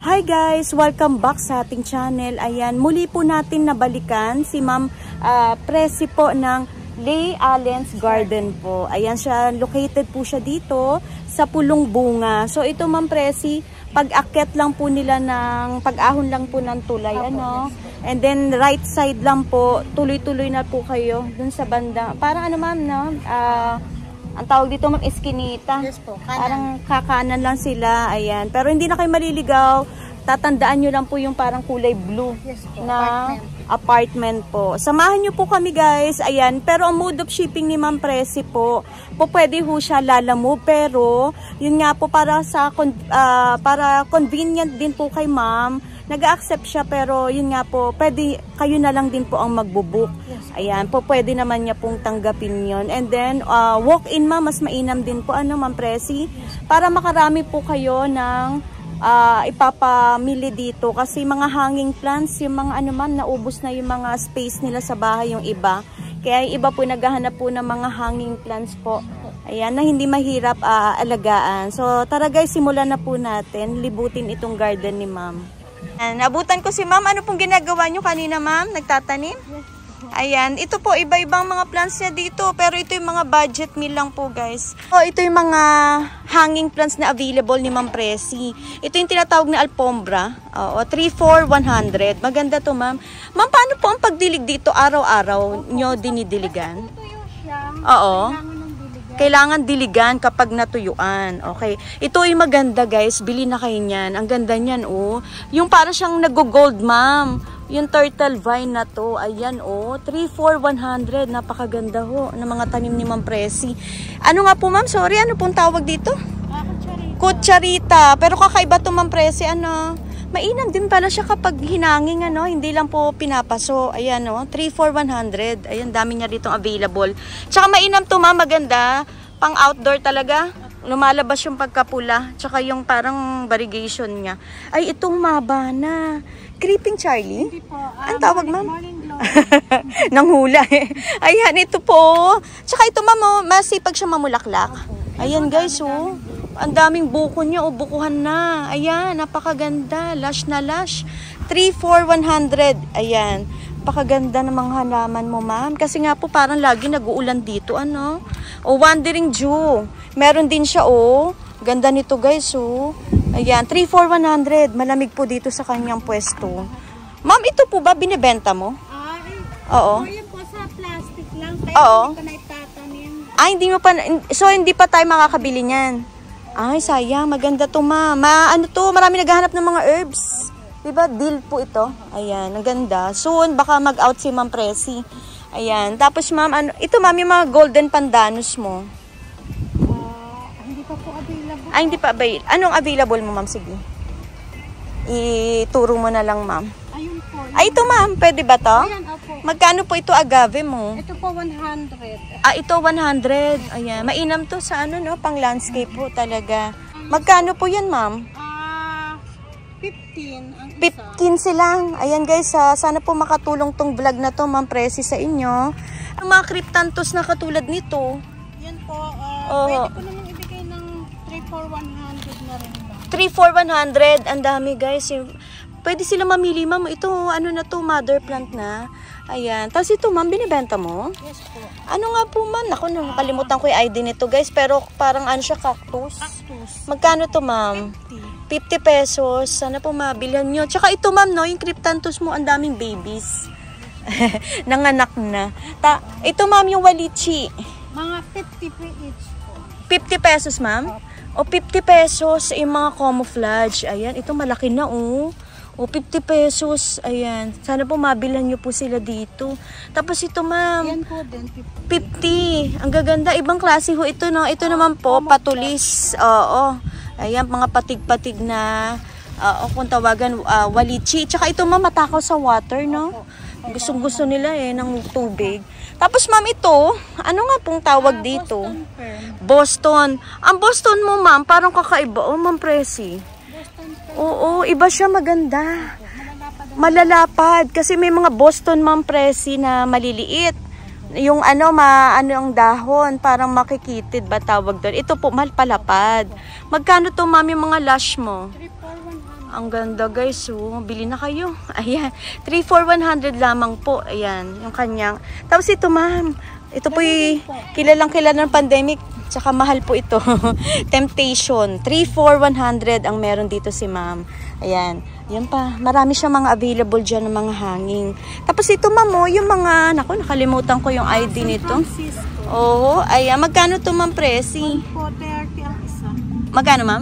Hi guys! Welcome back sa ating channel. Ayan, muli po natin nabalikan si Ma'am Presi po ng Leigh Allen's Garden po. Ayan siya, located po siya dito sa Pulong Bunga. So ito Ma'am Presi, pag-akyat lang po nila ng, pag-ahon lang po ng tulay. Ano? And then right side lang po, tuloy-tuloy na po kayo dun sa banda. Parang ano ma'am, no? Ang tawag dito ma'am, eskinita. Yes po, kanan. Parang kakanan lang sila. Ayan. Pero hindi na kayo maliligaw. Tatandaan nyo lang po yung parang kulay blue. Yes po, na apartment po. Samahan nyo po kami guys. Ayan. Pero ang mode of shipping ni Ma'am Presi po, pwede ho siya lalamove. Pero yun nga po para sa para convenient din po kay ma'am. Nag-accept siya pero yun nga po, pwede kayo na lang din po ang magbubook. Ayan, po pwede naman niya pong tanggapin yon. And then, walk-in ma'am, mas mainam din po, ano Ma'am Presi, para makarami po kayo ng ipapamili dito. Kasi mga hanging plants, yung mga ano ma'am, naubos na yung mga space nila sa bahay, yung iba. Kaya yung iba po naghahanap po ng mga hanging plants po. Ayan, na hindi mahirap alagaan. So, tara guys, simulan na po natin. Libutin itong garden ni ma'am. Nabutan ko si ma'am. Ano pong ginagawa nyo kanina ma'am? Nagtatanim? Ayan. Ito po, iba-ibang mga plants niya dito. Pero ito yung mga budget meal lang po guys. So, ito yung mga hanging plants na available ni Ma'am Presi. Ito yung tinatawag na alfombra. 3-4-100. Maganda to ma'am. Ma'am, paano po ang pagdilig dito? Araw-araw nyo dinidiligan? Tuyo siya. Oo. Kailangan diligan kapag natuyuan. Okay. Ito ay maganda guys. Bili na kayo niyan. Ang ganda niyan oh. Yung para siyang nag-gold ma'am. Yung turtle vine na to. Ayan oh. 3-4-100. Napakaganda ho. Ng mga tanim ni Ma'am Presi. Ano nga po ma'am? Sorry. Ano pong tawag dito? Kutsarita. Pero kakaiba to Ma'am Presi. Ano? Mainam din pala siya kapag hinanging, ano, hindi lang po pinapaso. Ayan, no, 3-4-100. Ayan, dami niya dito available. Tsaka mainam to, ma'am, maganda. Pang outdoor talaga. Lumalabas yung pagkapula. Tsaka yung parang variegation niya. Ay, itong mabana. Creeping Charlie? Hindi po. Ang tawag, ma'am? Morning glory. Nanghula eh. Ayan, ito po. Tsaka ito, ma'am, oh, masipag siya mamulaklak. Ayan, guys, oh. Ang daming buko niya, o bukuhan na. Ayan, napakaganda. Lush na lush. 3-4-100. Ayan. Napakaganda ng mga halaman mo, ma'am. Kasi nga po, parang lagi nag-uulan dito, ano? O, Wandering Jew. Meron din siya, oh. Ganda nito, guys, oh. Ayan, 3-4-100. Malamig po dito sa kanyang pwesto. Ma'am, ito po ba binibenta mo? Oo. Yun po sa plastic lang. Kaya Oo. hindi ko na itatanim. Hindi mo pa, so hindi pa tayo makakabili niyan. Ay, sayang. Maganda to, ma'am. Ano to? Marami naghahanap ng mga herbs. Diba? Deal po ito. Ayan. Ang ganda. Soon, baka mag-out si Ma'am Presi. Ayan. Tapos, ma'am, ano, ito, ma'am, yung mga golden pandanus mo. Hindi pa po available. Ay, hindi pa available. Anong available mo, ma'am? Sige. Ituro mo na lang, ma'am. Ayun po. Ay, ito, ma'am. Pwede ba to? Ayan, opo. Magkano po ito agave mo? Ito po 100. Ito 100. Ayan. Mainam to sa ano, no? Pang landscape po talaga. Magkano po yan, ma'am? 15 ang isa. 15 lang. Ayan guys, sana po makatulong tong vlog na to, Ma'am Presi, sa inyo. Ang mga cryptanthus na katulad nito. Yan po. Pwede ko naman ibigay ng 3-4-100 na rin ba? 3-4-100. Ang dami guys. Pwede sila mamili, ma'am. Ito, ano na to, mother plant na. Ayan. Tapos ito, ma'am, binibenta mo? Yes po. Ano nga po, ma'am? Ako, nakalimutan ko yung ID nito, guys. Pero parang ano siya, cactus. Cactus. Magkano to, ma'am? 50 pesos. Sana po mabilhan nyo. Tsaka ito, ma'am, no? Yung cryptanthus mo, ang daming babies. Nanganak na. Ito, ma'am, yung walichi. Mga 50 per each po. 50 pesos, ma'am? O 50 pesos yung mga camouflage. Ayan, ito malaki na, oh. O 50 pesos. Ayan. Sana po mabilhan nyo po sila dito. Tapos ito, ma'am. Yan po din, 50. Ang gaganda. Ibang klase ho ito, no? Ito naman po, patulis. Oo. Ayan, mga patig-patig na, kung tawagan, walichi. Tsaka ito, ma'am, matakaw sa water, no? Gustong-gusto nila eh, ng tubig. Tapos, ma'am, ito, ano nga pong tawag dito? Boston. Ang Boston mo, ma'am, parang kakaiba. Oh, Ma'am Presi. Oo, iba siya, maganda. Malalapad. Kasi may mga Boston, Ma'am Presi, na maliliit. Yung ano, ano ang dahon, parang makikitid ba tawag doon. Ito po, palapad. Magkano to, ma'am, yung mga lush mo? Ang ganda guys, oh. Bili na kayo. Ayan. 3 for 100 lamang po. Ayan. Yung kanyang. Tapos ito ma'am. Ito po yung kilalang kilala ng pandemic. Tsaka mahal po ito. Temptation. 3 for 100 ang meron dito si ma'am. Ayan. Yan pa. Marami siya mga available dyan ng mga hanging. Tapos ito ma'am, oh, yung mga, naku, nakalimutan ko yung ID nito. Oo. Ayan. Magkano to ma'am, Presi? 30 ang isa. Magkano ma'am?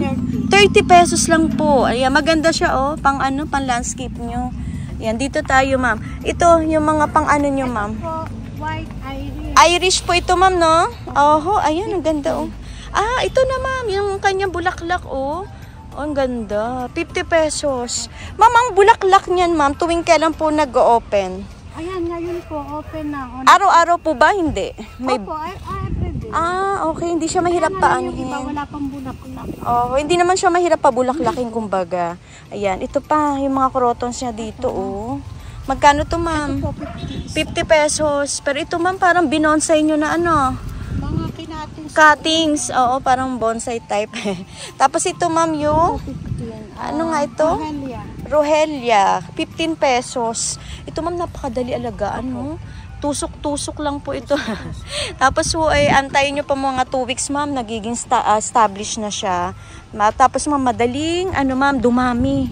30 pesos lang po. Ayan. Maganda siya, oh. Pang ano, pang landscape nyo. Ayan. Dito tayo ma'am. Ito, yung mga pang ano nyo ma'am. White Irish. Irish po ito ma'am, no? Oho. Ayan. Ang ganda, oh. Ah, ito na ma'am. Yung kanyang bulaklak, oh. Ang ganda. 50 pesos. Ma'am, ang bulaklak niyan, ma'am, tuwing kailan po nag-o-open? Ayan, ngayon po, open na. Araw-araw po ba? Hindi. May... Opo, everyday. Ah, okay. Hindi siya mahirap Yung paanohin. iba, wala pang bulaklak. Oh, hindi naman siya mahirap pa bulaklakin, kumbaga. Ayan, ito pa, yung mga crotons niya dito, oh. Magkano to, ma'am? 50 pesos. Pero ito, ma'am, parang binonsai nyo na ano. Mga kinatings. Cuttings. Oo, parang bonsai type. Tapos ito, ma'am, yung... Ano nga ito? Rohelia. 15 pesos. Ito, ma'am, napakadali alagaan, no? Tusok-tusok lang po ito. Tapos, ay antayin nyo pa mga 2 weeks, ma'am. Nagiging established na siya. Tapos, ma'am, madaling, ano, ma'am, dumami.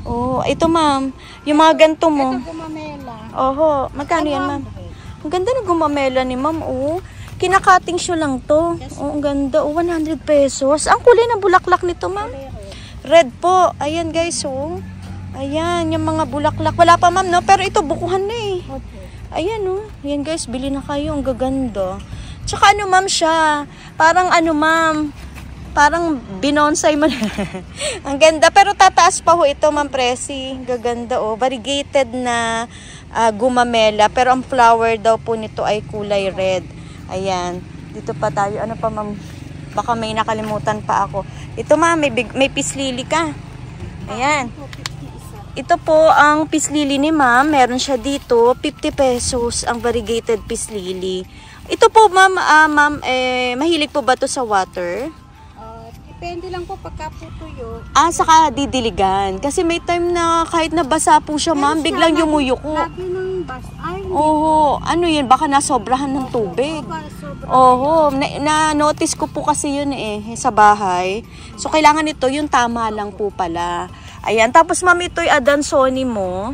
Oh, ito, ma'am. Yung mga ganito mo. Ito, gumamela. Oho. Magkano yan, ma'am? Ang ganda ng gumamela ni ma'am, oh. Kinakating siya lang to. Oh, ang ganda. Oh, 100 pesos. Ang kulay ng bulaklak nito, ma'am. Red po. Ayan, guys, oh. Ayan, yung mga bulaklak. Wala pa, ma'am, no? Pero ito, bukuhan na eh. Ayan, oh. Ayan, guys, bili na kayo. Ang gaganda. Tsaka ano, ma'am, siya. Parang ano, ma'am. Parang binonsai mo na. Ang ganda. Pero tataas pa ho ito, ma'am Presi. Gaganda, oh. Variegated na gumamela. Pero ang flower daw po nito ay kulay red. Ayan. Dito pa tayo. Ano pa, ma'am? Baka may nakalimutan pa ako. Ito, ma'am. May pislili ka. Ayan. Ito po ang pislili ni ma'am. Meron siya dito. 50 pesos ang variegated pislili. Ito po, ma'am. Mahilig po ba to sa water? Depende lang po pagka po tuyo. Ah, saka didiligan. Kasi may time na kahit nabasa po siya, ma'am, biglang yumuyuko. Lagi ng bas. Ay, Oo. Ano yun? Baka nasobrahan ng tubig. Oo. Na-notice ko po kasi yun sa bahay. So, kailangan ito yung tama lang po pala. Ayan. Tapos, ma'am, ito'y Adansoni mo.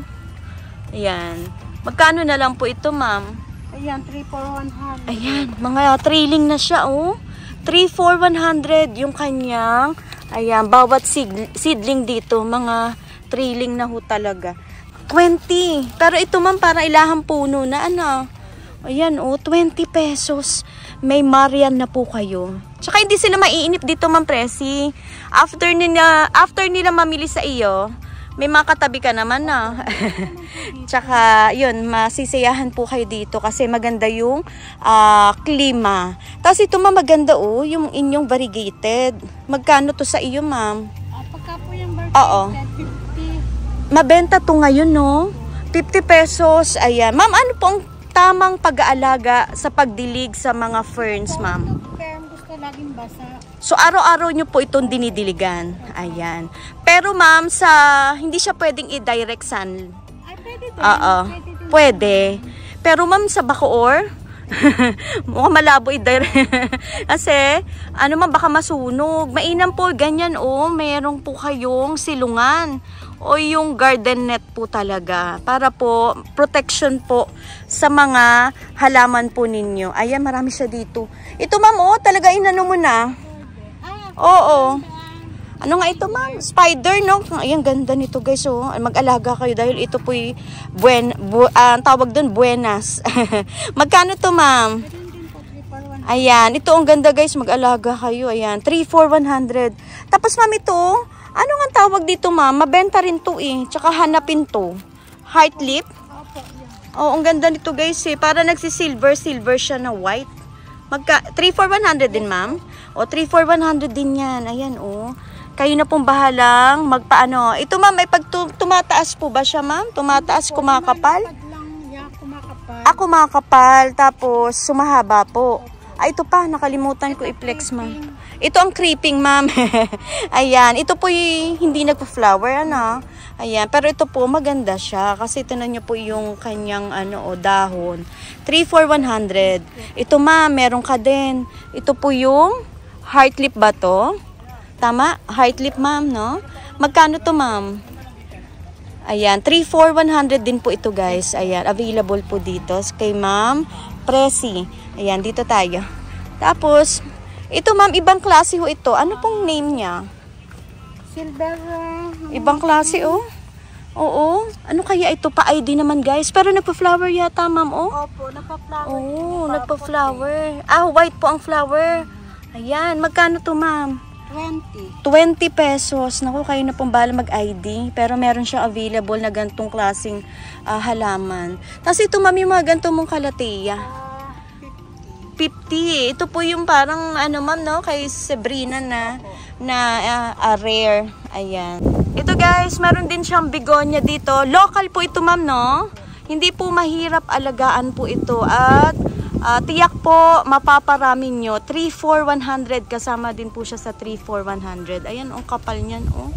Ayan. Magkano na lang po ito, ma'am? Ayan, 3 for 100. Ayan. Mga trailing na siya, oh. 3 for 100 yung kanyang, ayan, bawat seedling dito, mga trailing na ho talaga. 20. Pero ito man parang ilahang puno na ano. Ayan, oh, 20 pesos. May Marian na po kayo. Tsaka hindi sila maiinip dito, Ma'am Presi. After nila mamili sa iyo, may mga katabi ka naman na. Tsaka, yun, masisiyahan po kayo dito kasi maganda yung klima. Tapos ito, ma'am, maganda, oh, yung inyong variegated. Magkano to sa iyo, ma'am? Pagka po yung variegated, 50. Mabenta to ngayon, no? 50 pesos. Ayan. Ma'am, ano po ang tamang pag-aalaga sa pagdilig sa mga ferns, ma'am? Gusto laging basa. So, araw-araw nyo po itong dinidiligan. Ayan. Pero, ma'am, hindi siya pwedeng i-direct sun. Ay, pwede din. Oo. Pwede. Pero, ma'am, sa Bacoor, mukhang malabo i-direct. Kasi, ano ma'am, baka masunog. Mainam po, ganyan, oh. Meron po kayong silungan. O yung garden net po talaga. Para po, protection po sa mga halaman po ninyo. Ayan, marami siya dito. Ito, ma'am, oh, talaga inano mo na. Oo. Ano nga ito, ma'am? Spider, no? Ayan, ganda nito, guys, oh. Mag-alaga kayo dahil ito po'y tawag doon, buenas. Magkano to, ma'am? Ayan, ito ang ganda, guys. Mag-alaga kayo. Ayan, 3 for 100. Tapos, ma'am, ito, ano nga tawag dito, ma'am? Mabenta rin to, eh. Tsaka hanapin to. Heart lip? Oh, ang ganda nito, guys, eh. Para nagsi-silver siya na white. 3 for 100 din, ma'am? O, 3 for 100 din yan. Ayan, o. Kayo na pong bahalang magpaano. Ito, ma'am, may tumataas po ba siya, ma'am? Tumataas, kumakapal? Kumakapal. Kumakapal, tapos sumahaba po. Ay, ito pa, nakalimutan ko i-flex, ma'am. Ito ang creeping, ma'am. Ayan, ito po hindi nagpa-flower, ano. Ayan, pero ito po, maganda siya. Kasi ito na nyo po yung kanyang, dahon. 3 for 100. Ito, ma'am, meron ka din. Ito po yung heart lip ba to? Tama? Heart lip, ma'am, no? Magkano to, ma'am? Ayan, 3 for 100 din po ito, guys. Ayan, available po dito kay Ma'am Presi. Ayan, dito tayo. Tapos, ito ma'am, ibang klase ho ito. Ano pong name niya? Silver. Ibang klase, oh. Oo. Ano kaya ito? Pa-ID naman, guys. Pero nagpa-flower yata, ma'am, oh. Opo, nagpa-flower. Oo, nagpa-flower. Ah, white po ang flower. Ayan, magkano to, ma'am? 20 pesos. Naku, kayo na pong bala mag-ID. Pero meron siyang available na gantong klaseng halaman. Tapos ito, ma'am, yung mga gantong mong kalateya. 50. Ito po yung parang, ma'am, no? Kay Sabrina na rare. Ayan. Ito, guys, meron din siyang begonia dito. Local po ito, ma'am, no? Hindi po mahirap alagaan po ito. At tiyak po, mapaparami nyo. 3 for 100. Kasama din po siya sa 3 for 100. Ayan, ang kapal niyan, oh.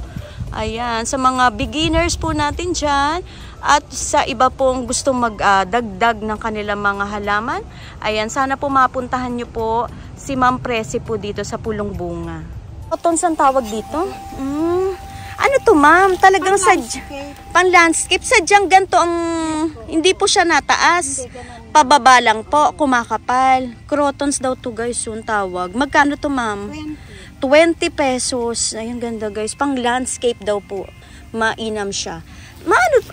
Ayan, sa mga beginners po natin dyan at sa iba pong gustong magdagdag ng kanilang mga halaman, ayan, sana po mapuntahan nyo po si Ma'am Presi po dito sa Pulong Bunga. Cotton, saan tawag dito? Ano to, ma'am? Talagang pan-landscape. Sadyang ganito ang, hindi po siya nataas. Pababa lang po, kumakapal. Crotons daw to, guys, yung tawag. Magkano to, ma'am? 20 pesos. Ayun, ganda, guys. Pang landscape daw po. Mainam siya.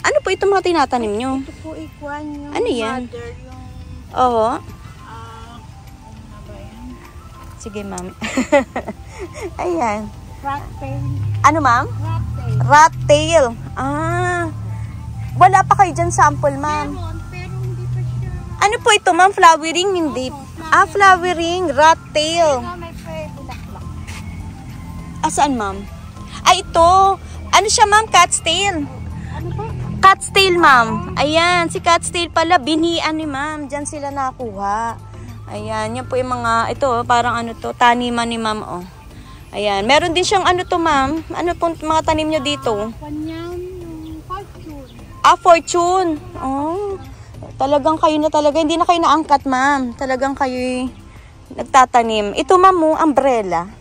Ano po ito mga tinatanim nyo? Ito po ikwan yung ano yan? mother, yung... Oo. Sige, ma'am. Ayan. Rat tail. Ano, ma'am? Rat tail. Rat tail. Wala pa kayo dyan sample, ma'am. Meron, pero hindi pa siya. Ano po ito, ma'am? Flowering? Hindi. Flowering. Rat tail. May bulaklak. Saan, ma'am? Ito. Ano siya, ma'am? Cat's tail. Ano ba? Cat's tail, ma'am. Ayan, si Cat's tail pala, binian ni ma'am. Diyan sila nakuha. Ayan, yan po yung mga, ito, parang taniman ni ma'am, oh. Ayan, meron din siyang to, ma'am. Ano pong mga tanim nyo dito? Kanyan, yung fortune. Fortune. Oh, talagang kayo na talaga, hindi na kayo naangkat, ma'am. Talagang kayo nagtatanim. Ito, ma'am, umbrella.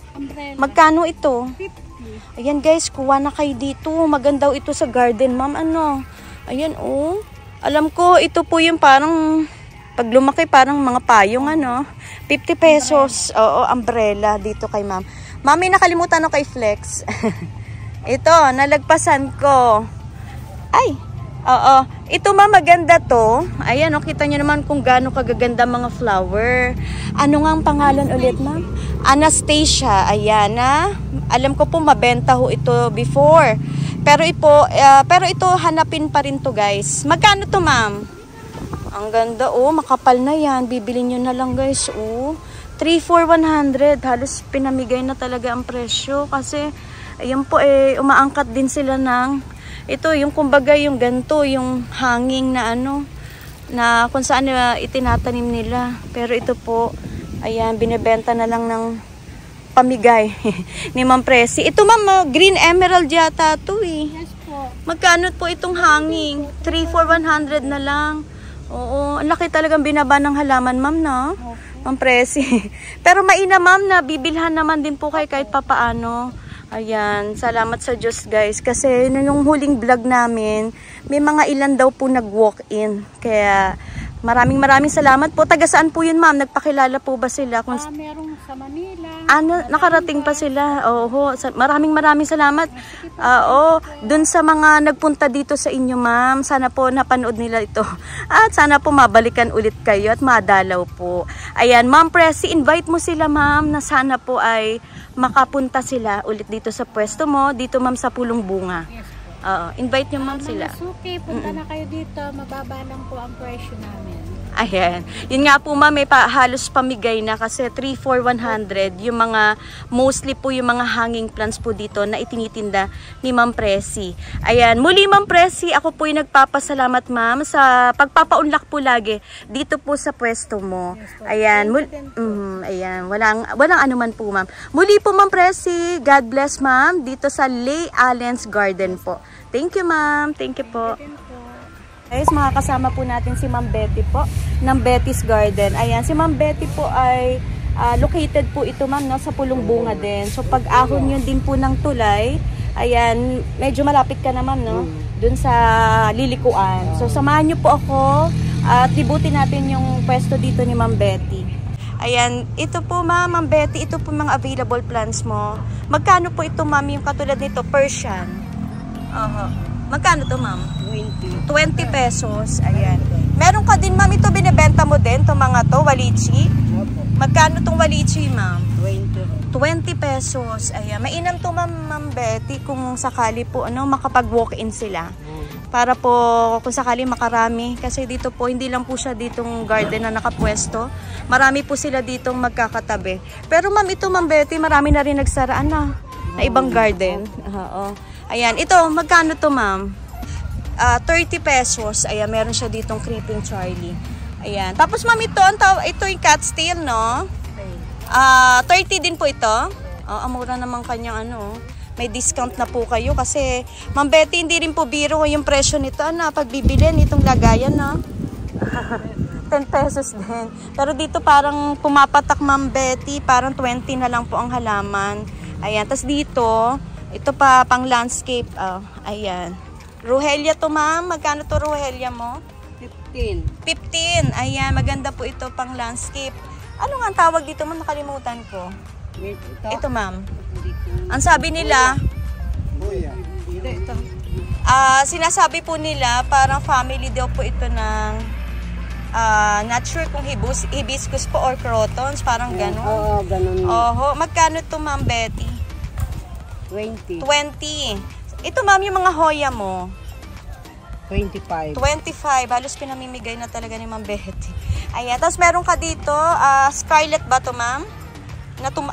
Magkano ito? 50. Ayan, guys, kuha na kayo dito. Maganda ito sa garden, ma'am. Ayan, oh. Alam ko, ito po yung parang, pag lumaki, parang mga payong, 50 pesos. Oo, umbrella dito kay ma'am. Mami, nakalimutan ako kay Flex. Ito, nalagpasan ko. Ay, oo. Ito, ma'am, maganda to. Ayan, kita nyo naman kung gaano kagaganda mga flower. Ano nga ang pangalan ulit, ma'am? Anastasia. Ayan, alam ko po, mabenta ho ito before. Pero ito, hanapin pa rin to, guys. Magkano to, ma'am? Ang ganda, oh. Makapal na yan. Bibili nyo na lang, guys, oh. 3 for 100. Halos pinamigay na talaga ang presyo. Kasi, ayan po, umaangkat din sila ng, ito, yung kumbaga, yung ganto, yung hanging na na kung saan itinatanim nila. Pero ito po, ayan, binibenta na lang ng pamigay ni Ma'am Presi. Ito, ma'am, green emerald yata to, eh. Yes po. Magkano po itong hanging? 3 for 100 na lang. Oo, ang laki talagang binaba ng halaman, ma'am, na. Ma'am Presi. Pero mainam, ma'am, na bibilhan naman din po kayo kahit papaano. Ayan, salamat sa Diyos, guys. Kasi nung huling vlog namin, may mga ilan daw po nag-walk-in. Kaya maraming salamat po. Taga saan po yun, ma'am? Nagpakilala po ba sila? Merong sa Manila. Nakarating pa sila. Oo, maraming salamat. Dun sa mga nagpunta dito sa inyo, ma'am. Sana po napanood nila ito. At sana po mabalikan ulit kayo at madalaw po. Ayan, Ma'am Presi, invite mo sila, ma'am, na sana po ay makapunta sila ulit dito sa pwesto mo. Dito, ma'am, sa Pulong Bunga. Yes po. Invite nyo, ma'am, sila. Mga suki, punta na kayo dito. Mababa lang po ang presyo namin. Ayan. Yun nga po ma'am, may halos pamigay na kasi 3 for 100 yung mga, mostly po yung mga hanging plants po dito na itinitinda ni Ma'am Presi. Ayan. Muli Ma'am Presi, ako po yung nagpapasalamat ma'am sa pagpapaunlak po lagi dito po sa pwesto mo. Ayan. Ayan. Walang anuman po ma'am. Muli po Ma'am Presi, God bless ma'am dito sa Leigh Allen's Garden po. Thank you ma'am. Thank you po. Guys, makakasama po natin si Ma'am Betty po ng Betty's Garden. Ayan, si Ma'am Betty po ay located po ito ma'am no, sa Pulong Bunga din. So pag ahon yun din po ng tulay, ayan, medyo malapit ka na ma'am no, dun sa Lilikuan. So samahan nyo po ako at libutin natin yung pwesto dito ni Ma'am Betty. Ayan, ito po Ma'am Betty, ito po mga available plants mo. Magkano po ito ma'am yung katulad nito, Persian? Magkano to ma'am? 20 pesos. Ayan. Meron ka din ma'am, ito binibenta mo din, itong mga to, walichi. Magkano tong walichi ma'am? 20 pesos. Ayan. Mainam to ma'am Betty kung sakali po makapag-walk-in sila. Para po kung sakali makarami. Kasi dito po, hindi lang po siya ditong garden na nakapwesto. Marami po sila ditong magkakatabi. Pero ma'am, ito ma'am Betty, marami na rin nagsaraan na ibang garden. Oo. Ayan, ito, magkano to ma'am? 30 pesos. Ayan, meron siya ditong Creeping Charlie. Ayan. Tapos ma'am, ito yung cat's tail, no? 30 din po ito. Mura naman kanyang may discount na po kayo kasi Ma'am Betty, hindi rin po biro yung presyo nito pag bibilin itong lagayan, no? 10 pesos din. Pero dito parang pumapatak Ma'am Betty, parang 20 na lang po ang halaman. Ayan, tas dito ito pa pang landscape. Ayan. Rohelia to ma'am. Magkano to rohelia mo? 15. Ayan, maganda po ito pang landscape. Ano nga ang tawag dito ma'am? Nakalimutan ko. Ito ma'am. Ang sabi nila, sinasabi po nila parang family daw po ito ng not sure kung hibiscus po or crotons. Parang gano'n. Ganun. Magkano to ma'am Betty? 20. Ito ma'am, yung mga hoya mo? 25. Halos pinamimigay na talaga ni Ma'am Betty. Ayan, tapos meron ka dito, scarlet ba to ma'am?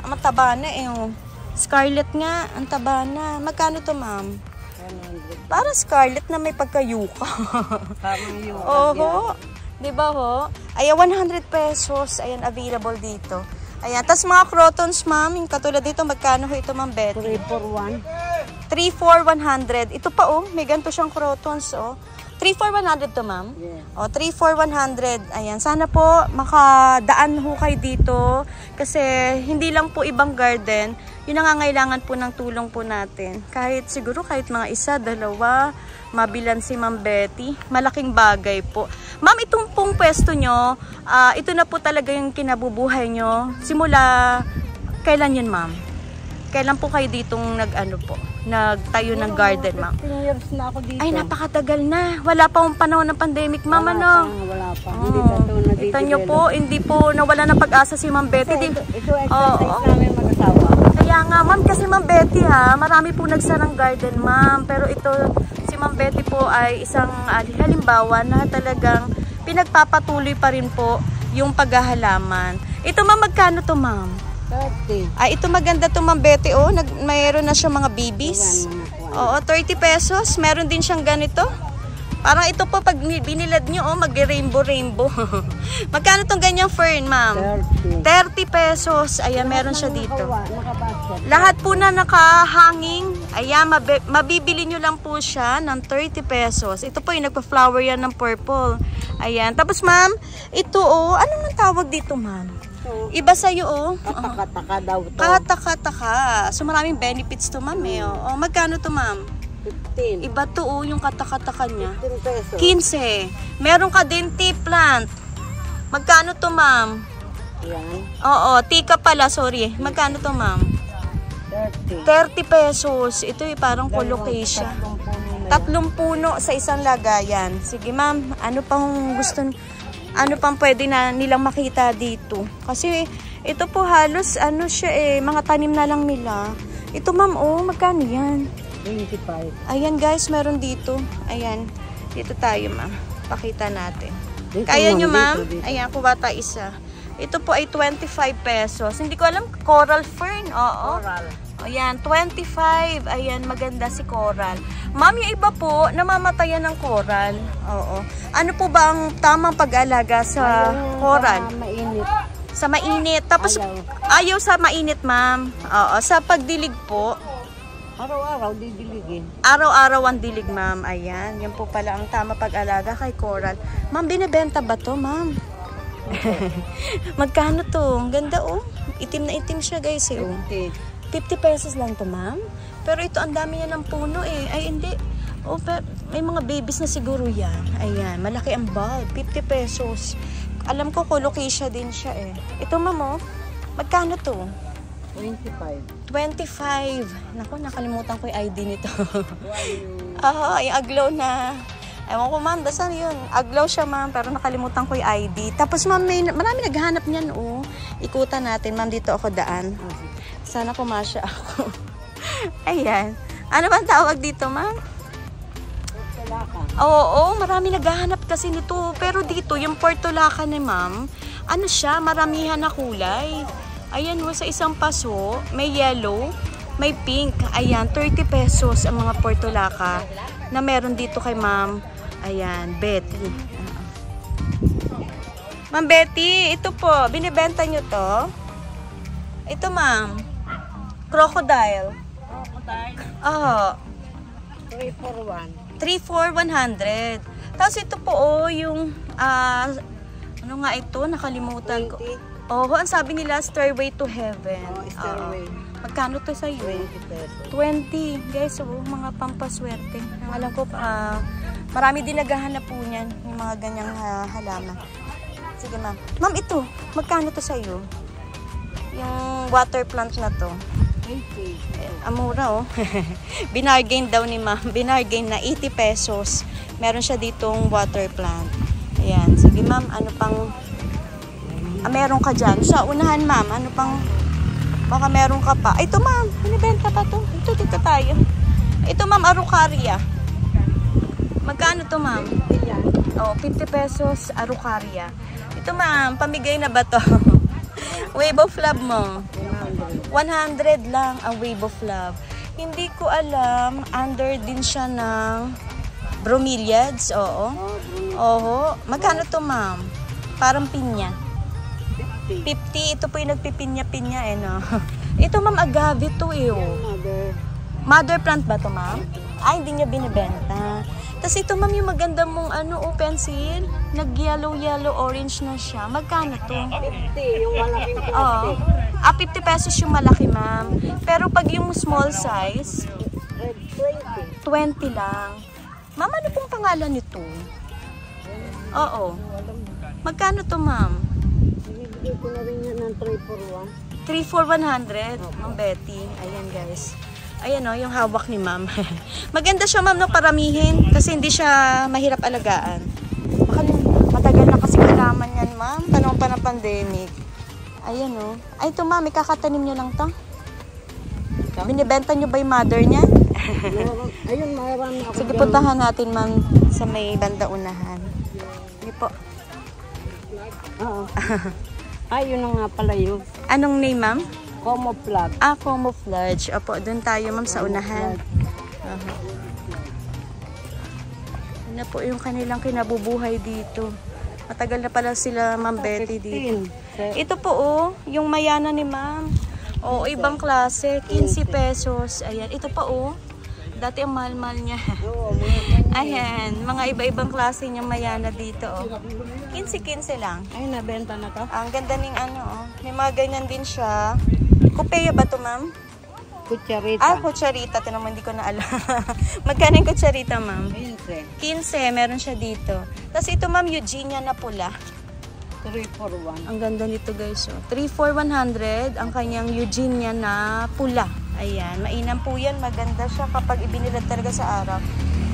Mataba na Scarlet nga, ang taba na. Magkano to ma'am? 100. Parang scarlet na may pagkayuka. Parang yuka. Diba ho? Ayan, 100 pesos. Ayan, available dito. Ayan, tas mga crotons, ma'am, yung katulad dito, magkano ho ito, Ma'am Betty? 3 for 1. 3 for 100. Ito pa, may ganito siyang crotons, 3 for 100 to, ma'am? Yeah. 3 for 100. Ayan, sana po makadaan ho kayo dito kasi hindi lang po ibang garden, yung nangangailangan po ng tulong po natin. Kahit mga isa, dalawa, mabilan si Ma'am Betty. Malaking bagay po. Ma'am, itong pong pwesto nyo, ito na po talaga yung kinabubuhay nyo. Simula, kailan yun ma'am? Kailan po kayo ditong nagtayo ng garden ma'am? 15 years na ako dito. Ay, napakatagal na. Wala pa akong panahon ng pandemic ma'am, Wala pa. Kita nyo po, hindi po nawala ng pag-asa si Ma'am Betty. Ito exercise namin mag-asawa. Kaya nga ma'am, kasi Ma'am Betty marami po nagsarang garden ma'am. Pero ito, si Ma'am Betty po ay isang halimbawa na talagang pinagpapatuloy pa rin po yung paghahalaman. Ito ma'am, magkano to ma'am? 30. Ito maganda to Ma'am Betty. Mayroon na siya mga babies. 30 pesos. Meron din siyang ganito. Parang ito po pag binilad nyo, mag-rainbow. Magkano tong ganyang fern ma'am? 30 pesos. Ayan, meron siya dito. Lahat po na nakahanging. Ayan, mabibili nyo lang po siya ng 30 pesos. Ito po yung nagpa-flower yan ng purple. Ayan. Tapos ma'am, ito ano nang tawag dito ma'am? Iba sa'yo Kataka daw to. Kataka. So maraming benefits to ma'am magkano to ma'am? 15. Iba to yung kataka niya. 15 pesos. 15. Meron ka din tea plant. Magkano to ma'am? Yan. Tika pala, sorry. Magkano to ma'am? 30. 30 pesos. Ito parang colocasia. 3 puno sa isang lagayan. Sige ma'am, ano pang pwede na nilang makita dito? Kasi ito po halos siya mga tanim na lang nila. Ito ma'am magkano yan? 25. Ayan guys, meron dito. Ayan. Dito tayo ma'am. Pakita natin. Kaya nyo, ma'am? Dito. Ayan, kuha tayo isa. Ito po ay 25 pesos. Hindi ko alam, coral fern. Oo. Coral. Ayan, 25. Ayan, maganda si coral. Ma'am, yung iba po, namamatayan ng coral. Oo. Ano po ba ang tamang pag-alaga sa coral? Mainit. Sa mainit. Tapos, ayaw sa mainit, ma'am. Oo. Sa pagdilig po, Araw-araw didiligin. araw-araw ang dilig, ma'am. Ayan. Yan po pala ang tama pag-alaga kay coral. Ma'am, binibenta ba to, ma'am? Magkano to? Ang ganda, oh. Itim na itim siya, guys, eh, oh. 50 pesos lang to, ma'am. Pero ito, ang dami niya ng puno, eh. Ay, hindi. Oh, pero may mga babies na siguro yan. Ayan, malaki ang bulb. 50 pesos. Alam ko, colocasia din siya, eh. Ito, ma'am, oh. Magkano to? 25. 25. Naku, nakalimutan ko yung ID nito. Yung aglaw na. Ewan ko, ma'am, dasan yun. Aglaw siya, ma'am, pero nakalimutan ko yung ID. Tapos, ma'am, marami naghahanap niyan, oh. Ikutan natin, ma'am, dito ako daan. Sana kumasya ako. Ayan. Ano bang tawag dito, ma'am? Portulaca. Oo, marami naghahanap kasi nito. Pero dito, yung portulaca ni ma'am, ano siya, maramihan na kulay. Ayan, sa isang paso, may yellow, may pink. Ayan, 30 pesos ang mga portulaca na meron dito kay ma'am. Ayan, Betty. Ma'am Betty, ito po, binibenta nyo to? Ito, ma'am. Crocodile. Oo. 3 for 1. 3 for 100. Tapos ito po, oh, yung, ano nga ito? Nakalimutan ko. 20. Oh, ang sabi nila, Stairway to Heaven. Oh, Stairway. Magkano to sa'yo? 20 pesos. 20. Guys, oh, mga pampaswerte. Ang alam ko, marami din naghahanap po niyan, yung mga ganyang halaman. Sige, ma'am. Ma'am, ito. Magkano to sa'yo? Yung water plant na to. 80. Amura, oh. Binargain daw ni ma'am. Binargain na 80 pesos. Meron siya ditong water plant. Ayan. Sige, ma'am. Ano pang meron ka dyan? Sa unahan, ma'am. Ano pang baka meron ka pa. Ito, ma'am. Binibenta pa to. Ito, dito tayo. Ito, ma'am. Araucaria. Magkano to, ma'am? Oh, 50 pesos. Araucaria. Ito, ma'am. Pamigay na ba to? Wave of love mo. 100 lang ang wave of love. Hindi ko alam, under din siya ng bromeliads, oo. Oo. Magkano to, ma'am? Parang pinya. 50. Ito po yung nagpipinya-pinya, eh, no? Ito, ma'am, agave to, eh, oh. Mother plant ba to, ma'am? Ay, hindi niya binibenta. Tapos ito, ma'am, yung maganda mong, pencil. Nag-yellow, orange na siya. Magkano to? 50. Yung malaking 50. Oo. 50 pesos yung malaki, ma'am. Pero pag yung small size, 20 lang. Ma'am, ano pong pangalan nito? Oo. Magkano to, ma'am? Ibigay ko na rin yan ng 3 for 1. 3 for 100, Ma'am Betty. Ayan, guys. Ayan, oh, yung hawak ni ma'am. Maganda siya, ma'am, no, paramihin. Kasi hindi siya mahirap alagaan. Matagal na kasi kalaman yan, ma'am. Panahon pa ng pandemic. Ayan, oh. Ay, ito, ma'am. Ikakatanim nyo lang to. Binibenta nyo ba yung mother niya? Ayun, marami ako. Sige, puntahan natin, ma'am, sa may banda unahan. Sige po. Oo. Ay, yun na nga pala yun. Anong name, ma'am? Camouflage. Camouflage. Opo, doon tayo, ma'am, sa unahan. Ano po yung kanilang kinabubuhay dito. Matagal na pala sila, Ma'am Betty, dito. Ito po, oh, yung mayana ni ma'am. Oh, ibang klase. 15 pesos. Ayan. Ito pa, oh. Dati ang mahal-mahal niya. Ayan. Mga iba-ibang klase niyang mayana dito, oh. 15-15 lang. Ay, nabenta na to? Ang ganda ng ano, oh. May mga ganyan din siya. Kupeya ba to, ma'am? Kutsarita. Kutsarita. Ito naman, hindi ko na alam. Magkano yung kutsarita, ma'am? 15. 15. Meron siya dito. Tapos ito, ma'am, Eugenia na pula. 3 for 1. Ang ganda nito, guys. Oh. 3 for 100. Ang kanyang Eugenia na pula. Ayan. Mainam po yan. Maganda siya kapag ibinilad talaga sa araw.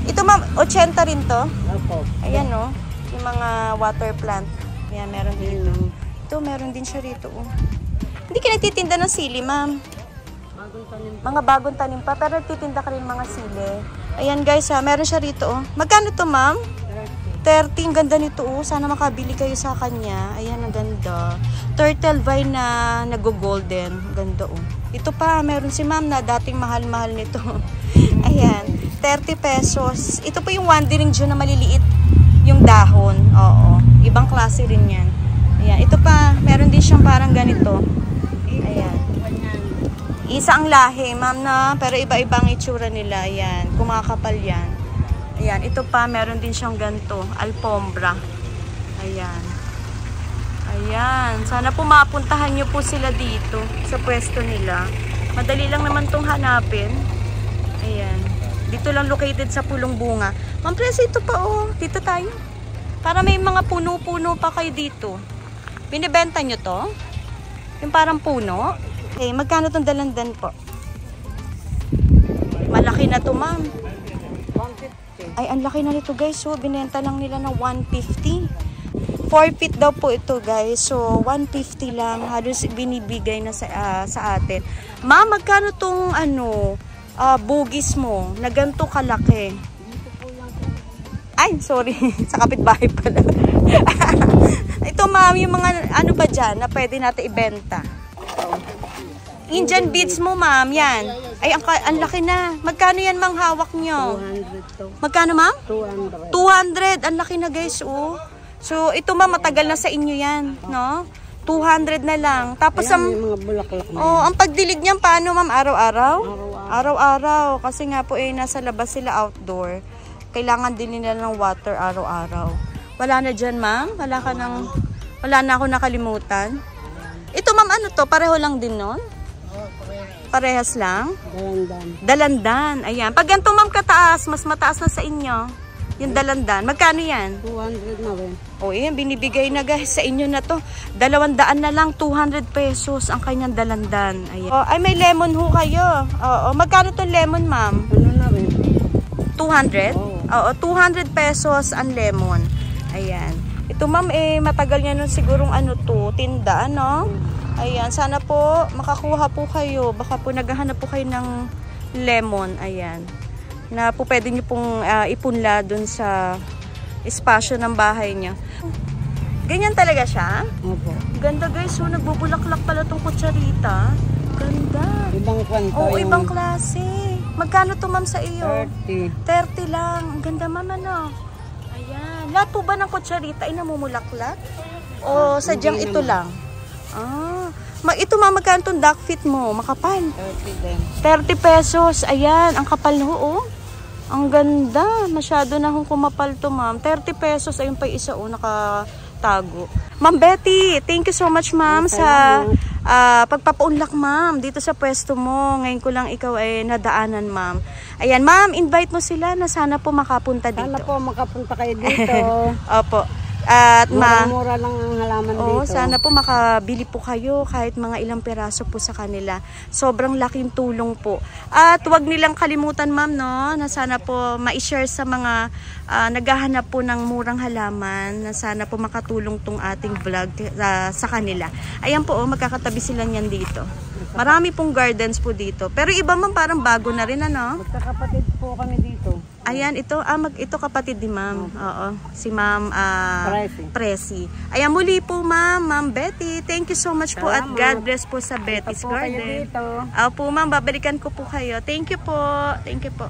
Ito, ma'am, 80 rin to. Opo. Ayan, oh. Yung mga water plant. Ayan, meron dito. Ito, meron din siya rito, oh. Hindi ka nagtitinda ng sili, ma'am. Mga bagong tanim pa, pero nagtitinda ka rin mga sili. Ayan, guys, ha. Meron siya rito, oh. Magkano to, ma'am? 30, ang ganda nito oh. Sana makabili kayo sa kanya. Ayan, ang ganda. Turtle vine na nag-golden. Ganda oh. Ito pa, meron si ma'am na dating mahal-mahal nito. Ayan, 30 pesos. Ito po yung wandering June na maliliit yung dahon. Oo, ibang klase rin yan. Ayan, ito pa, meron din siyang parang ganito. Ayan. Isa ang lahi, ma'am na, pero iba-ibang itsura nila. Ayan, kumakapal yan. Ayan, ito pa, meron din siyang ganito, alfombra. Ayan. Ayan, sana po mapuntahan nyo po sila dito sa pwesto nila. Madali lang naman tong hanapin. Ayan, dito lang located sa Pulong Bunga. Ma'am Presi, ito pa oh, dito tayo. Para may mga puno-puno pa kayo dito. Binibenta nyo to? Yung parang puno? Okay, magkano tong dalandan po? Malaki na to, ma'am. 150. Ay, ang laki na nito guys. So, binenta lang nila ng 150. 4 feet daw po ito guys. So, 150 lang. Halos binibigay na sa atin. Ma'am, magkano tong bugis mo na ganito kalaki? Ay, sorry. Sa kapitbahay pala. Ito ma'am, yung mga ano ba dyan na pwede natin ibenta? Indian beads mo ma'am, yan. Ay, ang laki na. Magkano yan mang hawak nyo? 200 to. Magkano ma'am? 200. 200. Ang laki na guys, oh. So, ito ma'am, matagal na sa inyo yan, no? 200 na lang. Tapos, Ayan, yung mga bulaklak na oh, ang pagdilig niyan, paano ma'am? Araw-araw? Araw-araw. Kasi nga po, nasa labas sila outdoor. Kailangan din nila ng water araw-araw. Wala na dyan, ma'am? Wala na ako nakalimutan. Ito, ma'am, ano to? Pareho lang din nun? Parehas lang? Dalandan. Ayan. Pag ganito, ma'am, kataas, mas mataas na sa inyo. Yung dalandan. Magkano yan? 200 na rin. O, yan. Binibigay na, guys. Sa inyo na to. 200 na lang. 200 pesos ang kanyang dalandan. Ayan. Oh, ay, may lemon ho kayo. Oo. Magkano to lemon, ma'am? Ano na rin? 200? Oo. 200 pesos ang lemon. Ayan. Ito, ma'am, matagal niya nun sigurong tinda, ano? Ayan, sana po makakuha po kayo. Baka po naghahanap po kayo ng lemon. Ayan. Na po pwede nyo pong ipunla dun sa espasyo ng bahay niya. Ganyan talaga siya? Opo. Ganda guys. So, nagbubulaklak pala tong kutsarita. Ganda. Ibang kwento. Oo, ibang klase. Magkano to ma'am sa iyo? 30. 30 lang. Ang ganda ma'am, ano? Ayan. Lahat po ba ng kutsarita ay namumulaklak? O sadyang ito lang? Ah, ito ma'am, magkano itong duck feet mo? Makapal. 30 din. 30 pesos. Ayan, ang kapal ho, oh. Ang ganda. Masyado na hong kumapal to, ma'am. 30 pesos. Ayun pa yung isa, oh, nakatago. Ma'am Betty, thank you so much, ma'am, sa pagpapaunlak, ma'am, dito sa pwesto mo. Ngayon ko lang ikaw ay nadaanan, ma'am. Ayan, ma'am, invite mo sila na sana po makapunta dito. Sana po makapunta kayo dito. Opo. At mura lang ang halaman dito. Sana po makabili po kayo kahit mga ilang peraso po sa kanila. Sobrang laking tulong po. At huwag nilang kalimutan, ma'am, no, na sana po ma-share sa mga naghahanap po ng murang halaman, na sana po makatulong tong ating vlog sa kanila. Ayan po, magkakatabi sila niyan dito. Marami pong gardens po dito. Pero iba man parang bago na rin, ano? Magkakapatid po kami dito. Ayan, ito kapatid ni ma'am. Oo, si ma'am Presi. Ayan, muli po ma'am Betty. Thank you so much po at God bless po sa Betty's Garden. Opo ma'am, babalikan ko po kayo. Thank you po. Thank you po.